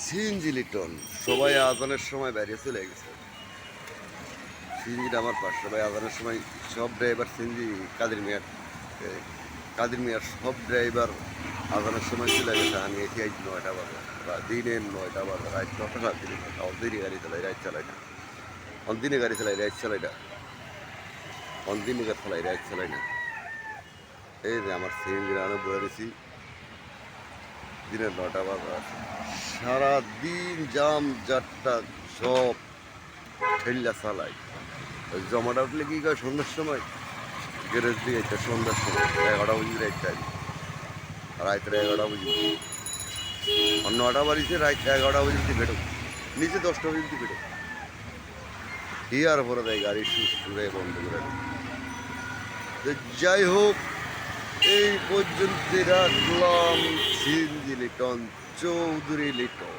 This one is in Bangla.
সিএনজি লিটন সবাই আজানের সময় বেরিয়ে চলে গেছে। সিএনজিটা আমার পাশ, সবাই আজানের সময় সব ড্রাইভার সিএনজি কাদের মিয়ার সব ড্রাইভার আজানের সময় চলে গেছে। আমি এটি আজ 9টা বাজে, দিনের 9টা বাজে, রাত 9টা রাত দিনে 9টা, অন্দিনে গাড়ি চালাই, রাত চালাই না, অন্দিনে গাড়ি চালাই, রাত চালাই না, অন্দিনে গাড়ি চালাই, রাত চালাই না। এই যে আমার সিএনজি রানে বয়ে গেছি, দিনের 9টা বাজে আছে। সারাদিন জাম জাট্টা সব ঠেল্লা চালাই। ওই জমাটা উঠলে কি করে সন্ধ্যার সময় গ্যারেজ দিয়ে এটা সন্ধ্যার সময় 11টা বুঝি রাইতে আগে, রাত্রে 11টা বুঝি, আর 9টা বাড়িতে রাত 11টা পর্যন্ত বেরো, নিচে 10টা পর্যন্ত বেরো, ইয়ার পরে দেয় গাড়ি সুরে বন্ধ করে দেয়। তো যাই হোক, এই পর্যন্ত রাখলাম সিএনজি লিটন, চৌধুরী লিটন।